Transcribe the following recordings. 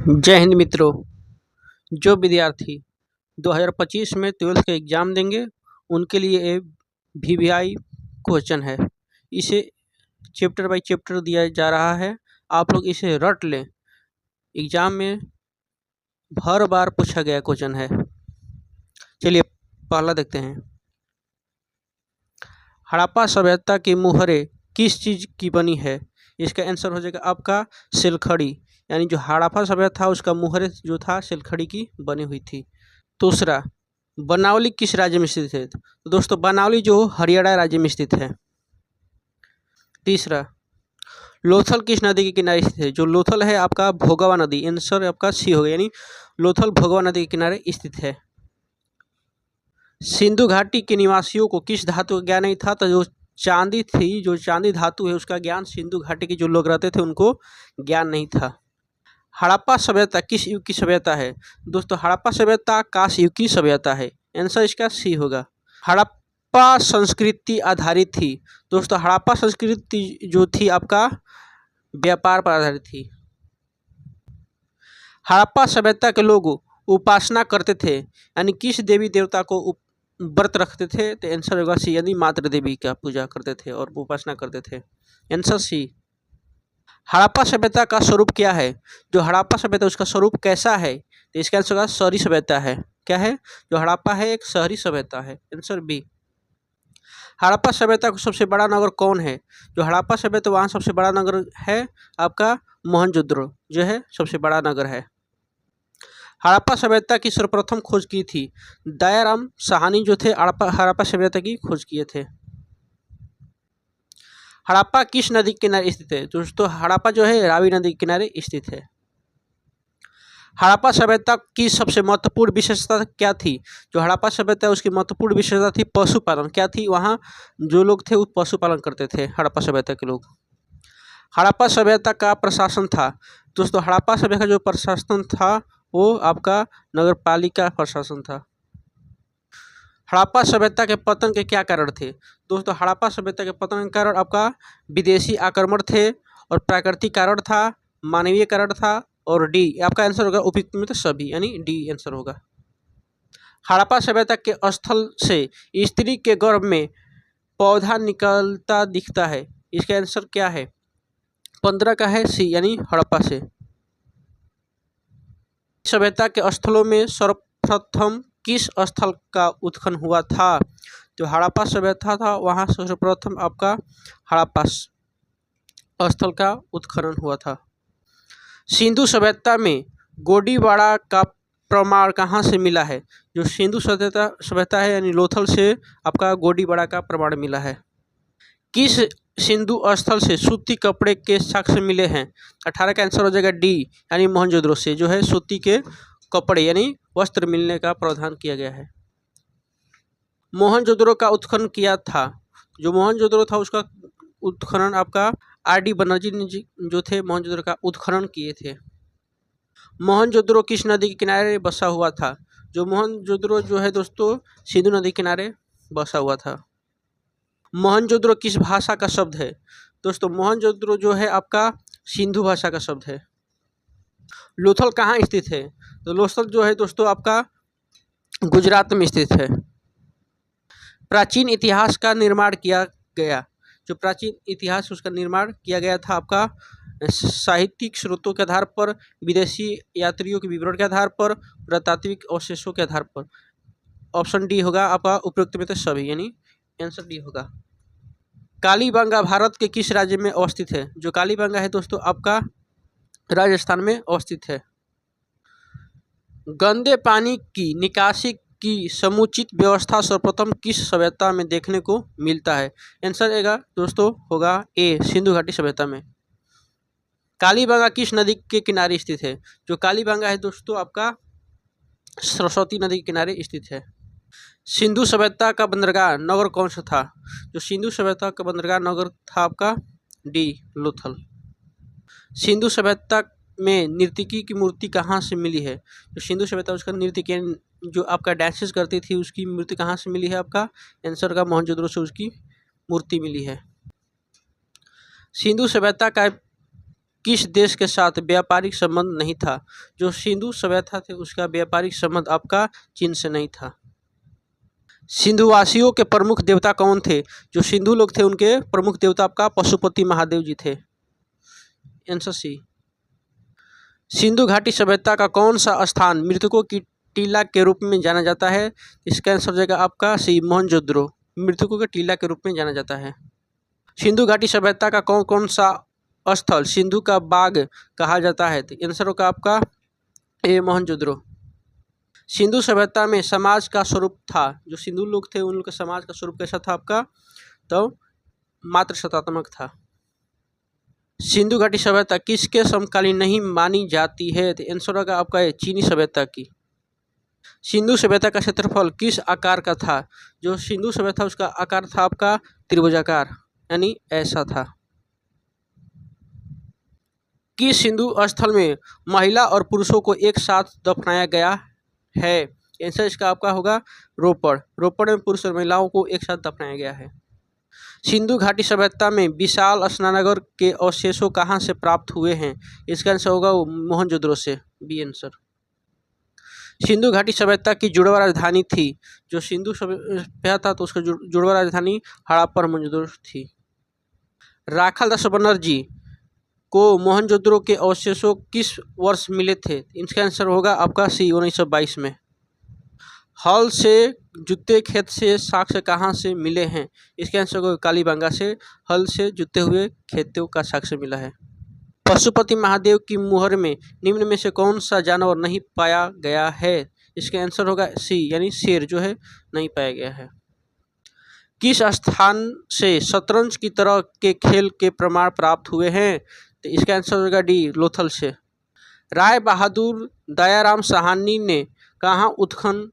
जय हिंद मित्रों। जो विद्यार्थी 2025 में 12th का एग्ज़ाम देंगे उनके लिए ये VVI क्वेश्चन है। इसे चैप्टर बाय चैप्टर दिया जा रहा है। आप लोग इसे रट लें, एग्ज़ाम में हर बार पूछा गया क्वेश्चन है। चलिए पहला देखते हैं। हड़प्पा सभ्यता की मुहरें किस चीज़ की बनी है? इसका आंसर हो जाएगा आपका सिलखड़ी, यानी जो हड़प्पा सभ्यता था उसका मुहरें जो था सिलखड़ी की बनी हुई थी। दूसरा, बनावली किस राज्य में स्थित है? तो दोस्तों बनावली जो हरियाणा राज्य में स्थित है। तीसरा, लोथल किस नदी के किनारे स्थित है? जो लोथल है आपका भोगावा नदी, आंसर आपका सी होगा, यानी लोथल भोगावा नदी के किनारे स्थित है। सिंधु घाटी के निवासियों को किस धातु का ज्ञान नहीं था? तो जो चांदी थी, जो चांदी धातु है उसका ज्ञान सिंधु घाटी के जो लोग रहते थे उनको ज्ञान नहीं था। हड़प्पा सभ्यता किस युग की सभ्यता है? दोस्तों हड़प्पा सभ्यता कांस युग की सभ्यता है, आंसर इसका सी होगा। हड़प्पा संस्कृति आधारित थी। दोस्तों हड़प्पा संस्कृति जो थी आपका व्यापार पर आधारित थी। हड़प्पा सभ्यता के लोग उपासना करते थे, यानी किस देवी देवता को व्रत रखते थे? तो आंसर होगा सी, यानी मातृ देवी का पूजा करते थे और उपासना करते थे, आंसर सी। हड़प्पा सभ्यता का स्वरूप क्या है? जो हड़प्पा सभ्यता उसका स्वरूप कैसा है? तो इसका आंसर होगा शहरी सभ्यता है। क्या है? जो हड़प्पा है एक शहरी सभ्यता है, आंसर बी। हड़प्पा सभ्यता का सबसे बड़ा नगर कौन है? जो हड़प्पा सभ्यता वहाँ सबसे बड़ा नगर है आपका मोहनजोदड़ो, जो है सबसे बड़ा नगर है। हड़प्पा सभ्यता की सर्वप्रथम खोज की थी दयाराम साहनी, जो थे हड़प्पा सभ्यता की खोज किए थे। हड़प्पा किस नदी के किनारे स्थित है? दोस्तों हड़प्पा जो है रावी नदी के किनारे स्थित है। हड़प्पा सभ्यता की सबसे महत्वपूर्ण विशेषता क्या थी? जो हड़प्पा सभ्यता है उसकी महत्वपूर्ण विशेषता थी पशुपालन। क्या थी? वहाँ जो लोग थे वो पशुपालन करते थे, हड़प्पा सभ्यता के लोग। हड़प्पा सभ्यता का प्रशासन था। दोस्तों हड़प्पा सभ्यता का जो प्रशासन था वो आपका नगरपालिका प्रशासन था। हड़प्पा सभ्यता के पतन के क्या कारण थे? दोस्तों हड़प्पा सभ्यता के पतन के कारण आपका विदेशी आक्रमण थे और प्राकृतिक कारण था, मानवीय कारण था और डी आपका आंसर होगा उपयुक्त में तो सभी, यानी डी आंसर होगा। हड़प्पा सभ्यता के स्थल से स्त्री के गर्भ में पौधा निकलता दिखता है, इसका आंसर क्या है? 15 का है सी, यानी हड़प्पा से। सभ्यता के स्थलों में सर्वप्रथम किस स्थल का उत्खनन हुआ था? जो हड़प्पा सभ्यता था वहाँ सर्वप्रथम आपका हड़प्पा स्थल का उत्खनन हुआ था। सिंधु सभ्यता में गोडीवाड़ा का प्रमाण कहाँ से मिला है? जो सिंधु सभ्यता है यानी लोथल से आपका गोडीवाड़ा का प्रमाण मिला है। किस सिंधु स्थल से सूती कपड़े के साक्ष्य मिले हैं? 18 का आंसर हो जाएगा डी, यानी मोहनजोदड़ो से जो है सूती के कपड़े यानी वस्त्र मिलने का प्रावधान किया गया है। मोहनजोदड़ो का उत्खनन किया था। जो मोहनजोदड़ो था उसका उत्खनन आपका आर.डी. बनर्जी जी जो थे मोहनजोदड़ो का उत्खनन किए थे। मोहनजोदड़ो किस नदी के किनारे बसा हुआ था? जो मोहनजोदड़ो जो है दोस्तों सिंधु नदी के किनारे बसा हुआ था। मोहनजोदड़ो किस भाषा का शब्द है? दोस्तों मोहनजोदड़ो जो है आपका सिंधु भाषा का शब्द है। लोथल कहाँ स्थित है? तो लोथल जो है दोस्तों आपका गुजरात में स्थित है। प्राचीन इतिहास का निर्माण किया गया। जो प्राचीन इतिहास उसका निर्माण किया गया था आपका साहित्यिक स्रोतों के आधार पर, विदेशी यात्रियों के विवरण के आधार पर, पुरातात्विक अवशेषों के आधार पर। ऑप्शन डी होगा आपका उपयुक्त में तो सभी, यानी आंसर डी होगा। कालीबंगा भारत के किस राज्य में अवस्थित है? जो कालीबंगा है दोस्तों आपका राजस्थान में अवस्थित है। गंदे पानी की निकासी की समुचित व्यवस्था सर्वप्रथम किस सभ्यता में देखने को मिलता है? आंसर आएगा दोस्तों होगा ए, सिंधु घाटी सभ्यता में। कालीबंगा किस नदी के किनारे स्थित है? जो कालीबंगा है दोस्तों आपका सरस्वती नदी के किनारे स्थित है। सिंधु सभ्यता का बंदरगाह नगर कौन सा था? जो सिंधु सभ्यता का बंदरगाह नगर था आपका डी, लोथल। सिंधु सभ्यता में नर्तकी की मूर्ति कहाँ से मिली है? जो सिंधु सभ्यता उसका नर्तकी जो आपका डांसेस करती थी उसकी मूर्ति कहाँ से मिली है? आपका आंसर का मोहनजोदड़ो से उसकी मूर्ति मिली है। सिंधु सभ्यता का किस देश के साथ व्यापारिक संबंध नहीं था? जो सिंधु सभ्यता थे उसका व्यापारिक संबंध आपका चीन से नहीं था। सिंधुवासियों के प्रमुख देवता कौन थे? जो सिंधु लोग थे उनके प्रमुख देवता आपका पशुपति महादेव जी थे। Answer C. सिंधु घाटी सभ्यता का कौन सा स्थान मृतकों की टीला के रूप में जाना जाता है? इसका आंसर हो जाएगा आपका सी, मोहनजोदड़ो। मृतकों के टीला के रूप में जाना जाता है। सिंधु घाटी सभ्यता का कौन कौन सा स्थल सिंधु का बाग कहा जाता है? तो आंसर होगा आपका ए, मोहनजोदड़ो। सिंधु सभ्यता में समाज का स्वरूप था, जो सिंधु लोग थे उन लोग का समाज का स्वरूप कैसा था आपका? तो मात्र सत्तात्मक था। सिंधु घाटी सभ्यता किसके समकालीन नहीं मानी जाती है? तो आंसर होगा आपका ये, चीनी सभ्यता की। सिंधु सभ्यता का क्षेत्रफल किस आकार का था? जो सिंधु सभ्यता उसका आकार था आपका त्रिभुजाकार, यानी ऐसा था। किस सिंधु स्थल में महिला और पुरुषों को एक साथ दफनाया गया है? आंसर इसका आपका होगा रोपड़। रोपड़ में पुरुष और महिलाओं को एक साथ दफनाया गया है। सिंधु घाटी सभ्यता में विशाल स्नानागार के अवशेषों कहाँ से प्राप्त हुए हैं? इसका आंसर होगा मोहनजोदड़ो से, बी आंसर। सिंधु घाटी सभ्यता की जुड़वा राजधानी थी। जो सिंधु सभ्यता था तो उसका जुड़वा राजधानी हड़प्पा और मोहनजोदड़ो थी। राखाल दास बनर्जी को मोहनजोदड़ो के अवशेषों किस वर्ष मिले थे? इसका आंसर होगा आपका सी, 1922 में। हल से जूते खेत से साक्ष्य कहाँ से मिले हैं? इसका आंसर होगा कालीबंगा से हल से जुते हुए खेतों का साक्ष्य मिला है। पशुपति महादेव की मुहर में निम्न में से कौन सा जानवर नहीं पाया गया है? इसका आंसर होगा सी, यानी शेर जो है नहीं पाया गया है। किस स्थान से शतरंज की तरह के खेल के प्रमाण प्राप्त हुए हैं? तो इसका आंसर होगा डी, लोथल से। राय बहादुर दयाराम साहनी ने कहाँ उत्खनन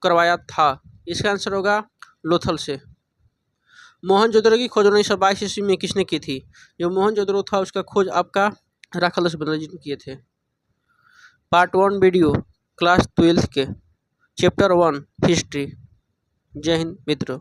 करवाया था? इसका आंसर होगा लोथल से। मोहनजोदड़ो की खोज 1922 ईस्वी में किसने की थी? जो मोहनजोदड़ो था उसका खोज आपका राखाल दास बनर्जी ने किए थे। पार्ट 1 वीडियो क्लास 12 के चैप्टर 1 हिस्ट्री। जय हिंद मित्रों।